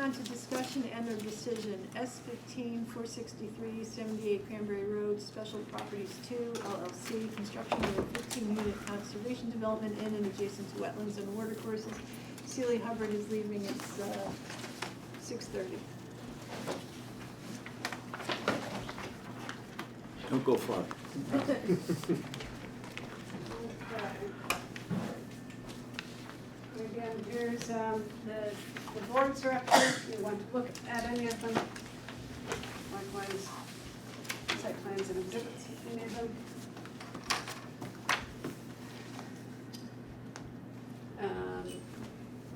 on to discussion and or decision, S15, 463, 78 Cranberry Road, Special Properties 2, LLC, construction of a 15-unit conservation development in and adjacent to wetlands and water courses. Celie Hubbard is leaving at 6:30. Don't go far. Again, here's the boards are up here, if you want to look at any of them. Likewise, site plans and exhibits, if you need them.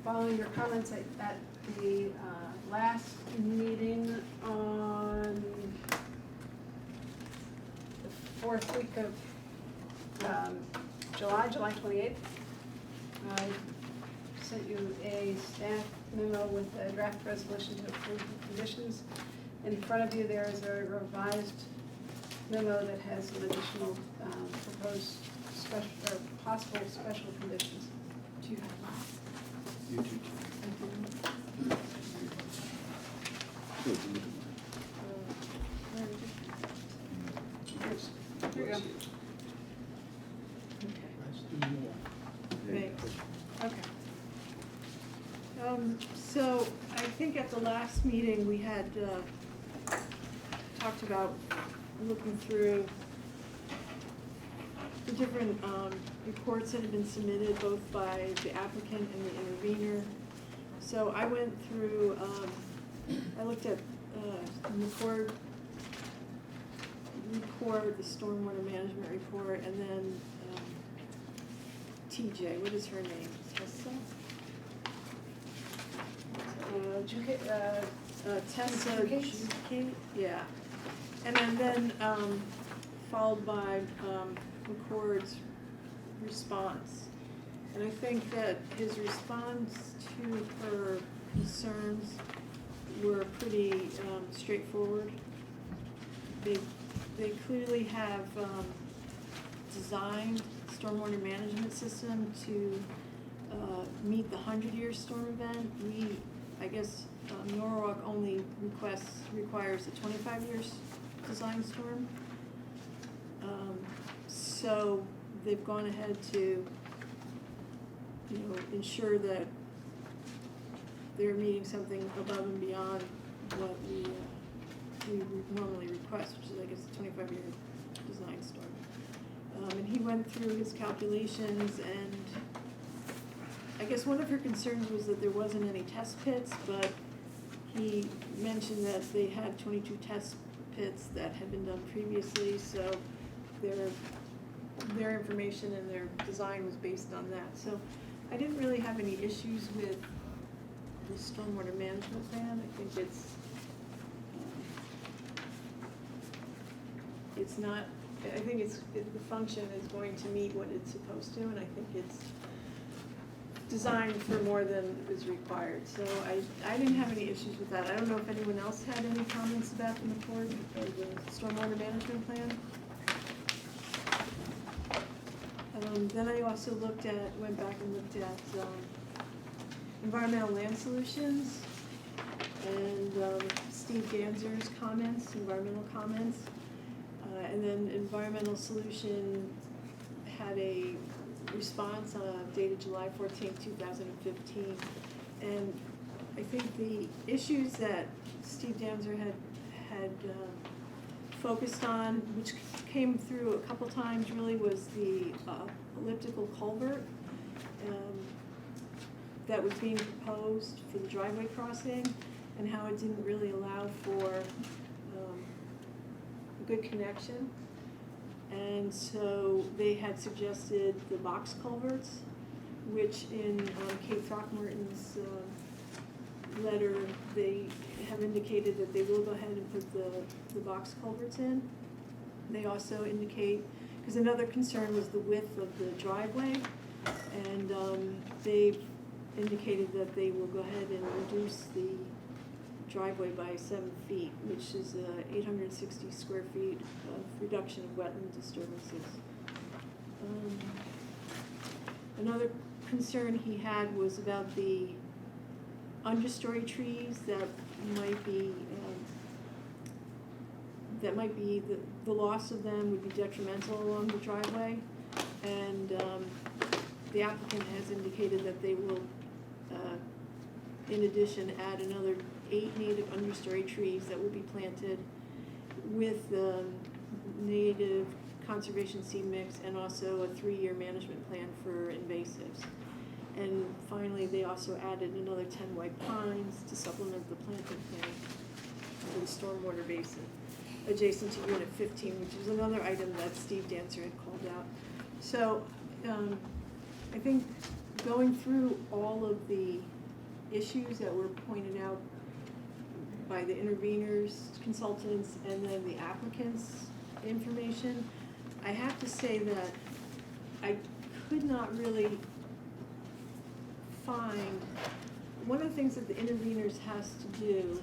Following your comments at the last meeting on the 4th week of July 28th, I sent you a staff memo with a draft resolution to approve the conditions. In front of you there is a revised memo that has some additional proposed special or possible special conditions. Do you have that? You too. Here you go. Thanks. Okay. So I think at the last meeting, we had talked about looking through the different reports that had been submitted both by the applicant and the intervener. So I went through, I looked at the report, the stormwater management report, and then TJ, what is her name? Tessa? Tessa Juke, yeah. And then followed by McCord's response. And I think that his response to her concerns were pretty straightforward. They clearly have designed stormwater management system to meet the 100-year storm event. I guess Norwalk only requires a 25 years design storm. So they've gone ahead to, ensure that they're meeting something above and beyond what we normally request, which is, I guess, a 25-year design storm. And he went through his calculations, and I guess one of her concerns was that there wasn't any test pits, but he mentioned that they had 22 test pits that had been done previously, so their information and their design was based on that. So I didn't really have any issues with the stormwater management plan. I think the function is going to meet what it's supposed to, and I think it's designed for more than is required. So I didn't have any issues with that. I don't know if anyone else had any comments about the report or the stormwater management plan. Then I also went back and looked at environmental land solutions and Steve Ganser's comments, environmental comments. And then environmental solution had a response dated July 14th, 2015. And I think the issues that Steve Ganser had focused on, which came through a couple times really, was the elliptical culvert that was being proposed for the driveway crossing, and how it didn't really allow for a good connection. And so they had suggested the box culverts, which in Kate Throckmorton's letter, they have indicated that they will go ahead and put the box culverts in. They also indicate, because another concern was the width of the driveway, and they've indicated that they will go ahead and reduce the driveway by 7 feet, which is 860 square feet of reduction of wetland disturbances. Another concern he had was about the understory trees that might be, the loss of them would be detrimental along the driveway. And the applicant has indicated that they will, in addition, add another 8 native understory trees that will be planted with native conservation seed mix and also a 3-year management plan for invasives. And finally, they also added another 10 white pines to supplement the planting plan for the stormwater basin adjacent to Unit 15, which is another item that Steve Dancer had called out. So I think going through all of the issues that were pointed out by the interveners, consultants, and then the applicants' information, I have to say that I could not really find, one of the things that the interveners has to do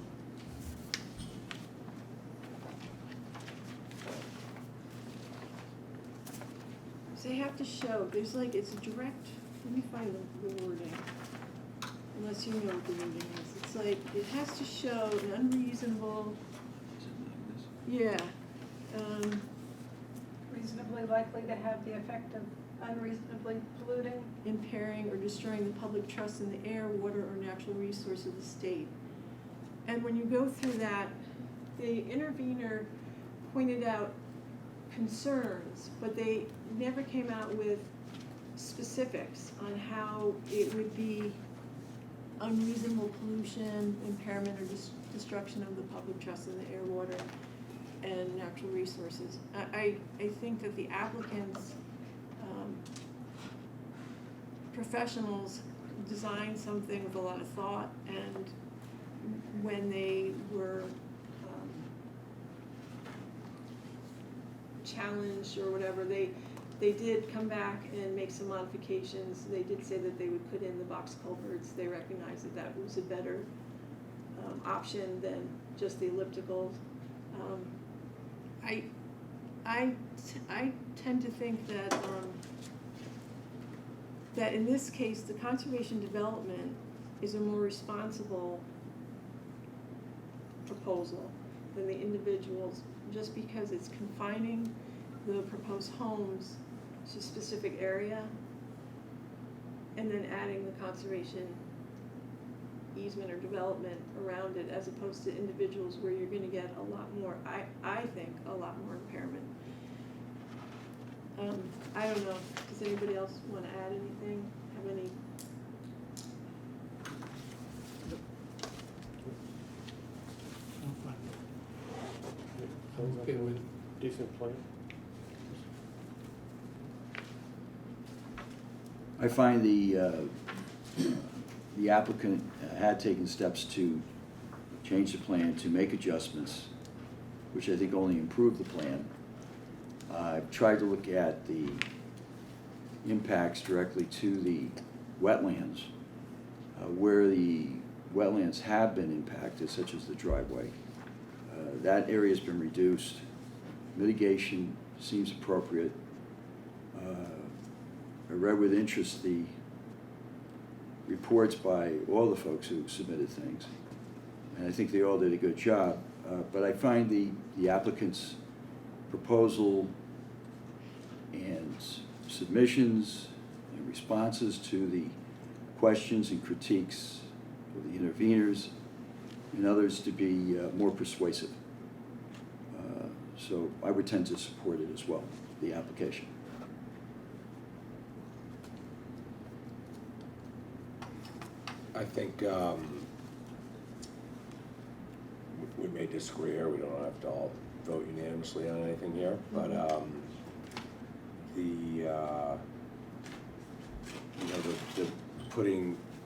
is they have to show, there's like, it's a direct, let me find the wording, unless you know what the wording is. It's like, it has to show an unreasonable, yeah, Reasonably likely to have the effect of unreasonably polluting. impairing or destroying the public trust in the air, water, or natural resource of the state. And when you go through that, the intervener pointed out concerns, but they never came out with specifics on how it would be unreasonable pollution, impairment, or destruction of the public trust in the air, water, and natural resources. I think that the applicants, professionals designed something with a lot of thought, and when they were challenged or whatever, they did come back and make some modifications. They did say that they would put in the box culverts. They recognized that that was a better option than just the ellipticals. I tend to think that that in this case, the conservation development is a more responsible proposal than the individuals, just because it's confining the proposed homes to a specific area and then adding the conservation easement or development around it, as opposed to individuals where you're gonna get a lot more, I think, a lot more impairment. I don't know, does anybody else wanna add anything, have any? Sounds like a decent plan. I find the applicant had taken steps to change the plan, to make adjustments, which I think only improved the plan. I've tried to look at the impacts directly to the wetlands, where the wetlands have been impacted, such as the driveway. That area has been reduced. Mitigation seems appropriate. I read with interest the reports by all the folks who submitted things, and I think they all did a good job. But I find the applicant's proposal and submissions and responses to the questions and critiques of the interveners and others to be more persuasive. So I would tend to support it as well, the application. I think we may disagree here. We don't have to all vote unanimously on anything here, but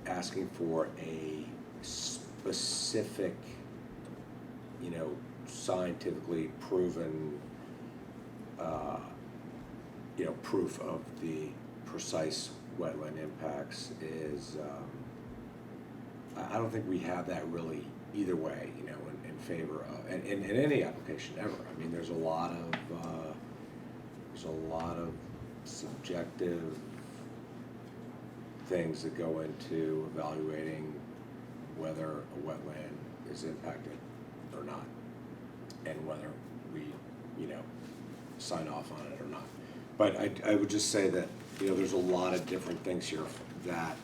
asking for a specific, scientifically proven, proof of the precise wetland impacts is, I don't think we have that really either way, in favor of, and in any application ever. I mean, there's a lot of subjective things that go into evaluating whether a wetland is impacted or not, and whether we, sign off on it or not. But I would just say that, there's a lot of different things here that,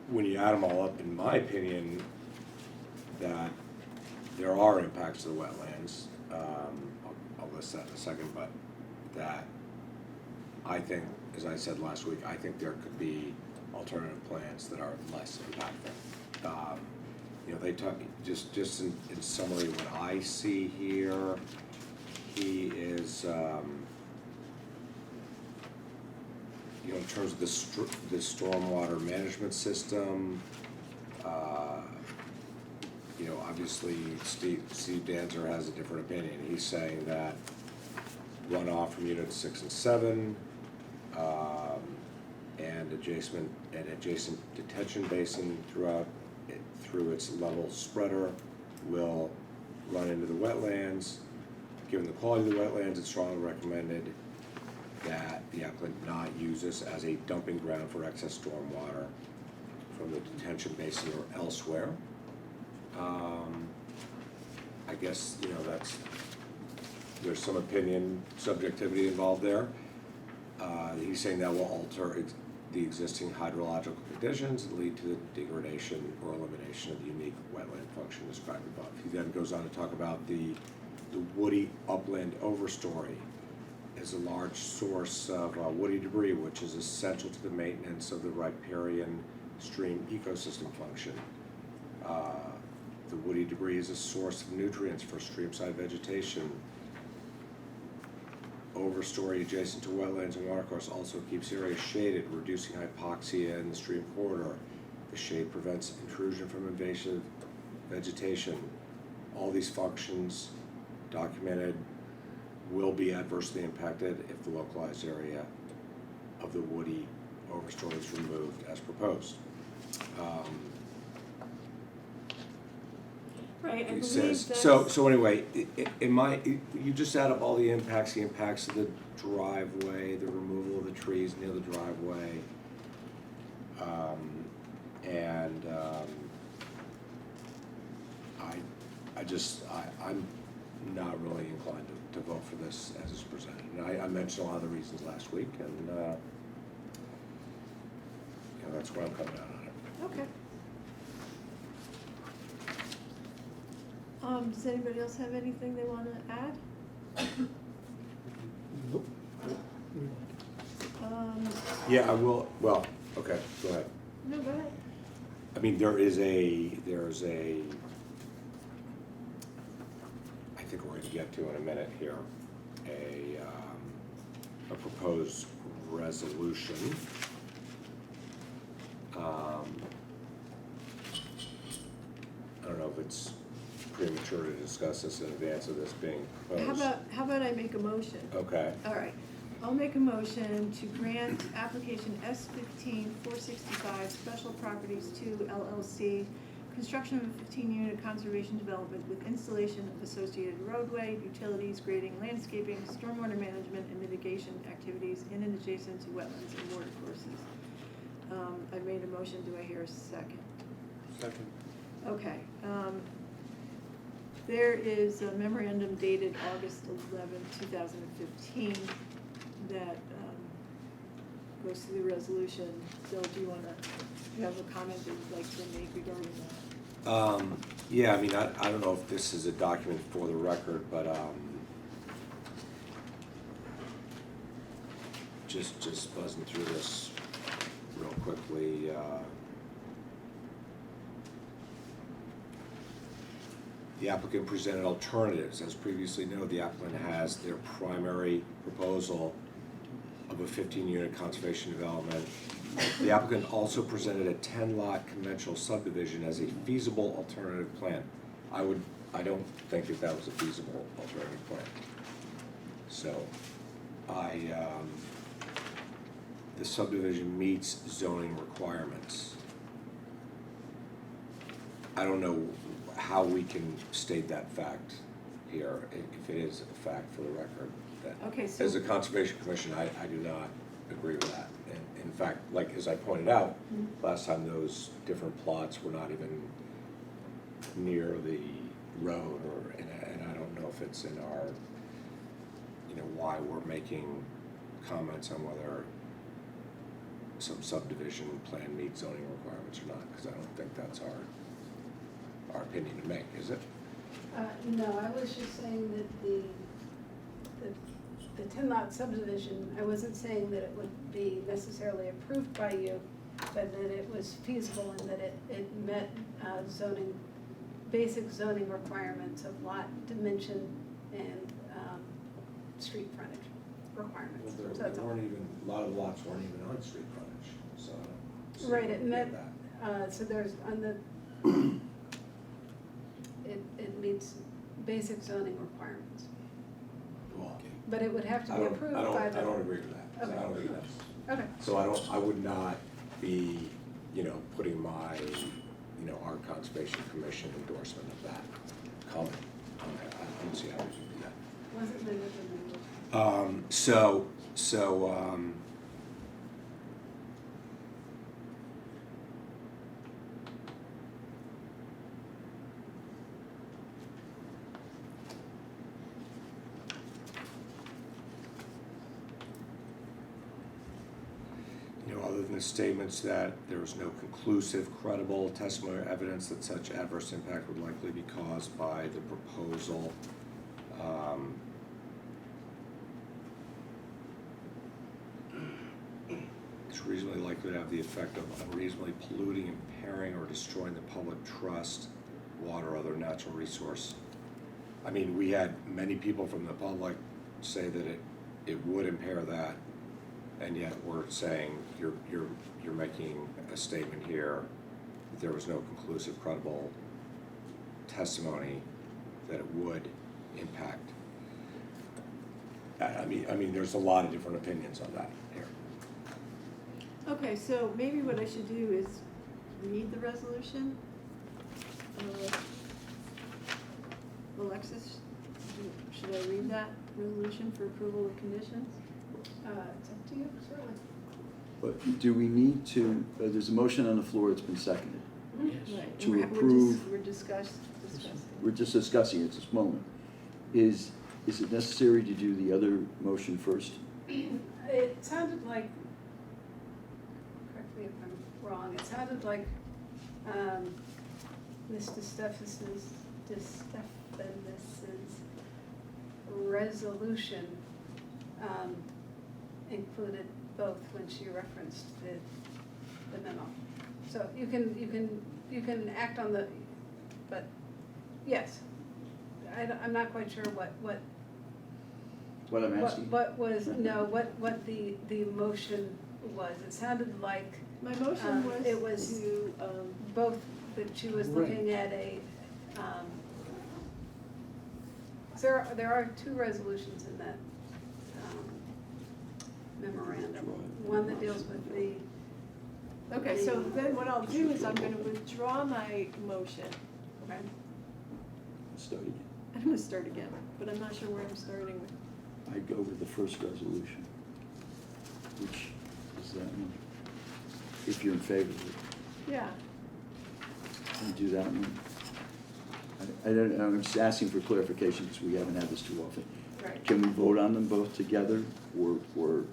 when you add them all up, in my opinion, that there are impacts to the wetlands. I'll list that in a second, but that I think, as I said last week, I think there could be alternative plans that are less impactful. They talk, just in summary, what I see here, he is, in terms of the stormwater management system, obviously Steve Danzer has a different opinion. He's saying that runoff from units 6 and 7, and adjacent detention basin through its level spreader will run into the wetlands. Given the quality of the wetlands, it's strongly recommended that the applicant not use this as a dumping ground for excess stormwater from the detention basin or elsewhere. I guess, there's some opinion, subjectivity involved there. He's saying that will alter the existing hydrological conditions and lead to the degradation or elimination of the unique wetland function described above. He then goes on to talk about the woody upland overstory is a large source of woody debris, which is essential to the maintenance of the riparian stream ecosystem function. The woody debris is a source of nutrients for streamside vegetation. Overstory adjacent to wetlands and watercourse also keeps areas shaded, reducing hypoxia in the stream corridor. The shade prevents intrusion from invasive vegetation. All these functions documented will be adversely impacted if the localized area of the woody overstory is removed as proposed. Right, I He believe says, that's. so anyway, you just add up all the impacts of the driveway, the removal of the trees near the driveway, I'm not really inclined to vote for this as it's presented. And I mentioned a lot of the reasons last week, and that's where I'm coming out on it. Okay. Does anybody else have anything they want to add? Nope. Yeah, I will, well, okay, go ahead. No, go ahead. I mean, there's a, I think we're gonna get to in a minute here, a proposed resolution. I don't know if it's premature to discuss this in advance of this being proposed. How about I make a motion? Okay, All right, I'll make a motion to grant application S-15-465 Special Properties 2 LLC, construction of a 15-unit conservation development with installation of associated roadway, utilities, grading, landscaping, stormwater management, and mitigation activities in and adjacent to wetlands and water courses. I made a motion, do I hear a second? Second. Okay, there is a memorandum dated August 11, 2015 that goes to the resolution. Bill, do you have a comment that you'd like to make regarding that? yeah, I mean, I don't know if this is a document for the record, but, just buzzing through this real quickly, the applicant presented alternatives. As previously noted, the applicant has their primary proposal of a 15-unit conservation development. The applicant also presented a 10-lot conventional subdivision as a feasible alternative plan. I don't think that was a feasible alternative plan. So, the subdivision meets zoning requirements. I don't know how we can state that fact here, if it is a fact for the record, that Okay, so. as a Conservation Commission, I do not agree with that. In fact, like, as I pointed out, last time those different plots were not even near the road, and I don't know if it's in our, you know, why we're making comments on whether some subdivision plan meets zoning requirements or not, because I don't think that's our opinion to make, is it? No, I was just saying that the 10-lot subdivision, I wasn't saying that it would be necessarily approved by you, but that it was feasible and that it met zoning, basic zoning requirements of lot dimension and street frontage requirements. So that's all. A lot of lots weren't even on street frontage, so I don't see Right, where it we met, get that. so there's on the, it meets basic zoning requirements. Well, But it would have to be approved by the. I don't agree with that. Okay. I don't think that's, Okay, so I would not be, you know, putting my, you know, our Conservation Commission endorsement of that comment on there. I don't see how we can do that. wasn't meant as a language. You know, other than the statements that there was no conclusive, credible testimony or evidence that such adverse impact would likely be caused by the proposal, it's reasonably likely to have the effect of unreasonably polluting, impairing, or destroying the public trust, water, or other natural resource. I mean, we had many people from the public say that it would impair that, and yet we're saying you're making a statement here that there was no conclusive, credible testimony that it would impact. I mean, there's a lot of different opinions on that here. Okay, so maybe what I should do is read the resolution. Alexis, should I read that resolution for approval of conditions? It's up to you, certainly. But do we need to, there's a motion on the floor, it's been seconded. Right, To and approve- we're discussing. We're just discussing it at this moment. Is it necessary to do the other motion first? It sounded like, correct me if I'm wrong, it sounded like Ms. DeStephis's resolution included both when she referenced the memo. So you can act on the, but yes, I'm not quite sure what What I'm asking? what was, no, what the motion was. It sounded like My motion it was was to, both, that she was Right. looking at a, there are two resolutions in that memorandum. One that deals with the, okay, so then what I'll do is I'm gonna withdraw my motion. okay, Start again. I'm gonna start again, but I'm not sure where I'm starting with. I'd go with the first resolution, which is that one. If you're in favor of it, Yeah, you do that one. I'm just asking for clarification because we haven't had this too often. right. Can we vote on them both together, or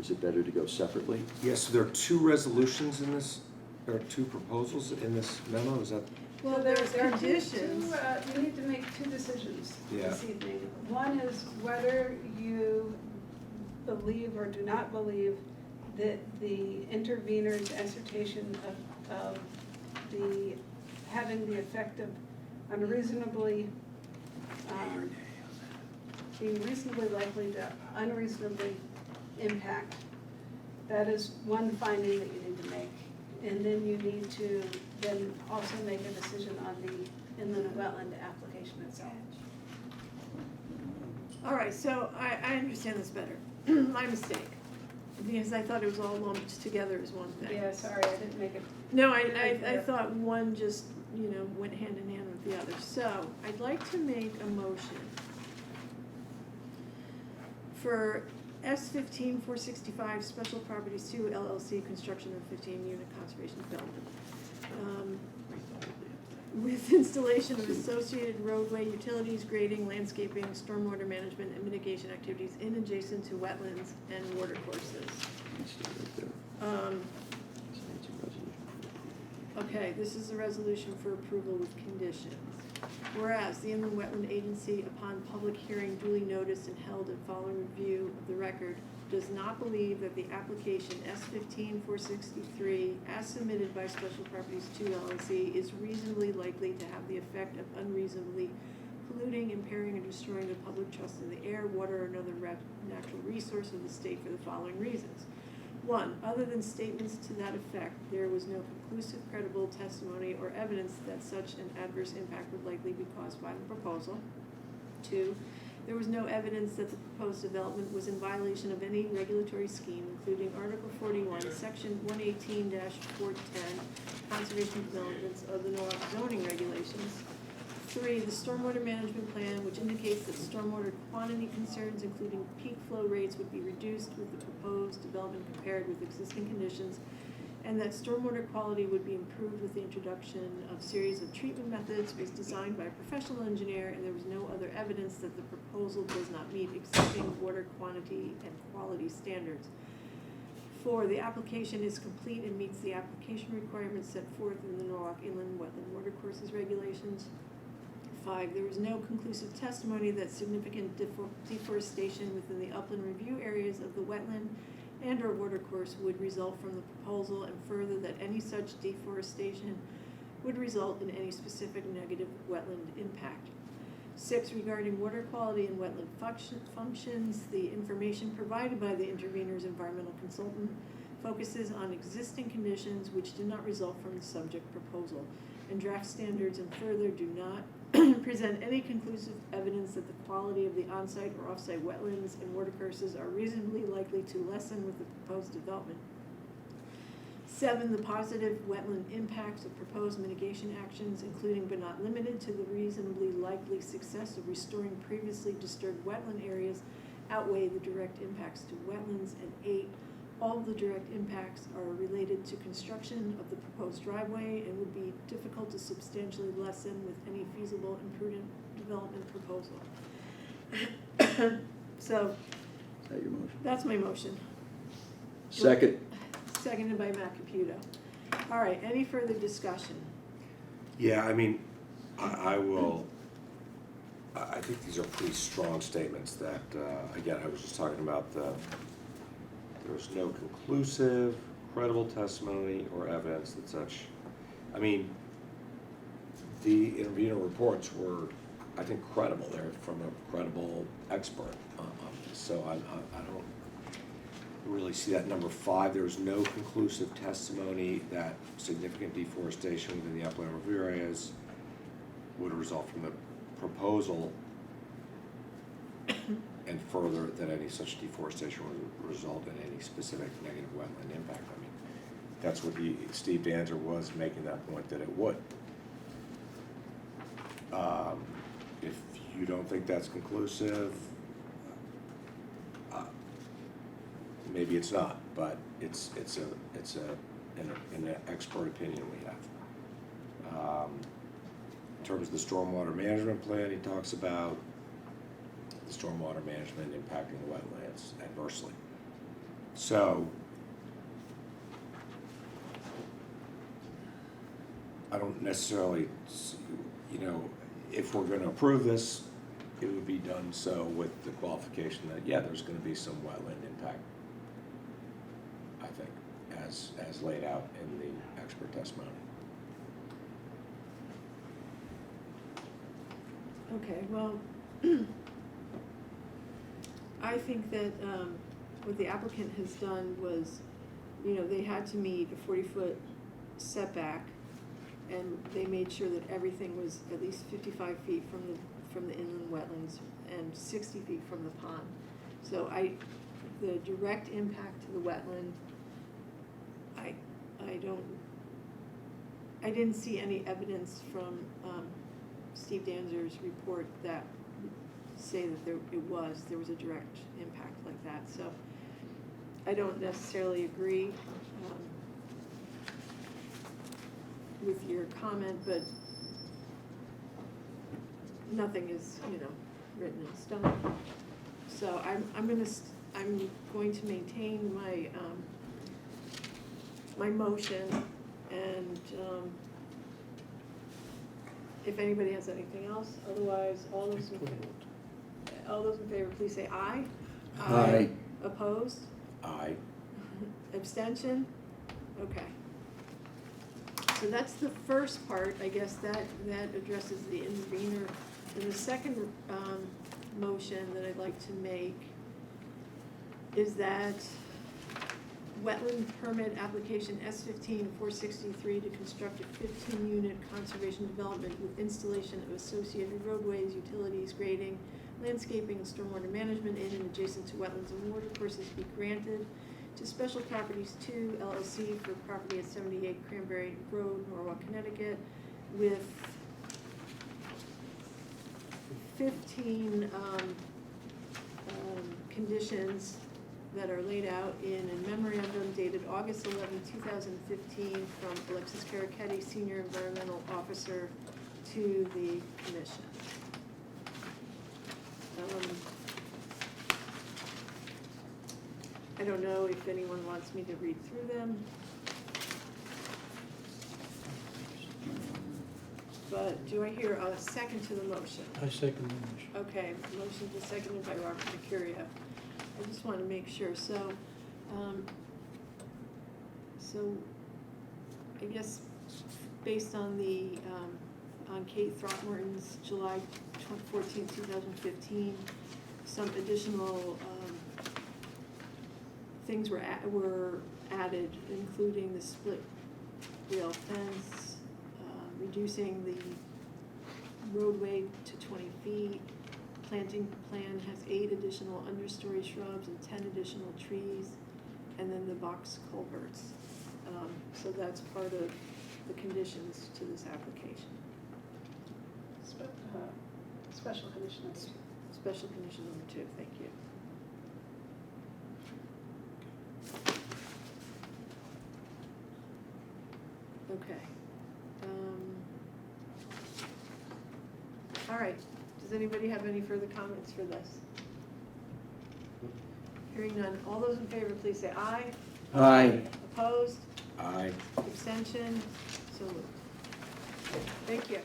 is it better to go separately? Yes, so there are two resolutions in this, there are two proposals in this memo, is that? well, So there's there are conditions. you need to make two decisions Yeah. this evening. One is whether you believe or do not believe that the intervener's assertion of the, having the effect of unreasonably, being reasonably likely to unreasonably impact. That is one finding that you need to make. And then you need to then also make a decision on the inland wetland application itself. All right, so I understand this better. My mistake, because I thought it was all lumped together as one thing. Yeah, sorry, I didn't make it. No, Very I fair. thought one just, went hand in hand with the other. So I'd like to make a motion for S-15-465, Special Properties 2 LLC, construction of 15-unit conservation development. With installation of associated roadway, utilities, grading, landscaping, stormwater management, and mitigation activities in adjacent to wetlands and water courses. Okay, this is a resolution for approval with conditions. Whereas the Inland Wetland Agency, upon public hearing duly noticed and held and following review of the record, does not believe that the application S-15-463, as submitted by Special Properties 2 LLC, is reasonably likely to have the effect of unreasonably polluting, impairing, or destroying the public trust in the air, water, or another natural resource of the state for the following reasons. 1, other than statements to that effect, there was no conclusive, credible testimony or evidence that such an adverse impact would likely be caused by the proposal. 2, there was no evidence that the proposed development was in violation of any regulatory scheme, including Article 41, Section 118-410, Conservation Developments of the Norwalk zoning regulations. 3, the stormwater management plan, which indicates that stormwater quantity concerns, including peak flow rates, would be reduced with the proposed development compared with existing conditions, and that stormwater quality would be improved with the introduction of series of treatment methods was designed by a professional engineer, and there was no other evidence that the proposal does not meet existing water quantity and quality standards. 4, the application is complete and meets the application requirements set forth in the Norwalk Inland Wetland Watercourses regulations. 5, there was no conclusive testimony that significant deforestation within the upland review areas of the wetland and or watercourse would result from the proposal, and further that any such deforestation would result in any specific negative wetland impact. 6, regarding water quality and wetland functions, the information provided by the intervener's environmental consultant focuses on existing conditions which did not result from the subject proposal, and draft standards and further do not present any conclusive evidence that the quality of the on-site or off-site wetlands and watercourses are reasonably likely to lessen with the proposed development. 7, the positive wetland impacts of proposed mitigation actions, including but not limited to the reasonably likely success of restoring previously disturbed wetland areas, outweigh the direct impacts to wetlands. And 8, all of the direct impacts are related to construction of the proposed driveway and would be difficult to substantially lessen with any feasible and prudent development proposal. So, Is that your motion? that's my motion. Second. Seconded by Matt Caputo. All right, any further discussion? Yeah, I mean, I think these are pretty strong statements that, again, I was just talking about there was no conclusive, credible testimony or evidence that such, I mean, the intervener reports were, I think, credible. They're from a credible expert on this. So I don't really see that. Number 5, there was no conclusive testimony that significant deforestation within the upland review areas would result from the proposal, and further that any such deforestation would result in any specific negative wetland impact. I mean, that's what Steve Danzer was making that point that it would. If you don't think that's conclusive, maybe it's not, but it's an expert opinion we have. In terms of the stormwater management plan, he talks about the stormwater management impacting the wetlands adversely. So, I don't necessarily, if we're going to approve this, it would be done so with the qualification that, yeah, there's going to be some wetland impact, I think, as laid out in the expert testimony. Okay, well, I think that what the applicant has done was, they had to meet a 40-foot setback, and they made sure that everything was at least 55 feet from the inland wetlands and 60 feet from the pond. So the direct impact to the wetland, I didn't see any evidence from Steve Danzer's report that say that there was a direct impact like that, so I don't necessarily agree with your comment, but nothing is, written in stone. So I'm going to maintain my motion, and if anybody has anything else, otherwise, all those in favor, please say aye. Aye. Opposed? Aye. Abstention? Okay. So that's the first part, I guess that addresses the intervener. And the second motion that I'd like to make is that wetland permit application S15-463 to construct a 15-unit conservation development with installation of associated roadways, utilities, grading, landscaping, and stormwater management in and adjacent to wetlands and water courses be granted to Special Properties 2 LLC for property at 78 Cranberry Road, Norwalk, Connecticut, with 15 conditions that are laid out in a memorandum dated August 11, 2015, from Alexis Caracetti, Senior Environmental Officer, to the Commission. I don't know if anyone wants me to read through them, but do I hear a second to the motion? I second the motion. Okay, motion is seconded by Robert Mercurio. I just want to make sure, so I guess based on on Kate Throckmorton's July 14, 2015, some additional things were added, including the split rail fence, reducing the roadway to 20 feet. Planting plan has 8 additional understory shrubs and 10 additional trees, and then the box culverts. So that's part of the conditions to this application. Special condition number 2. Special condition number 2, thank you. Okay. All right, does anybody have any further comments for this? Hearing none, all those in favor, please say aye. Aye. Opposed? Aye. Abstention? So moved. Thank you.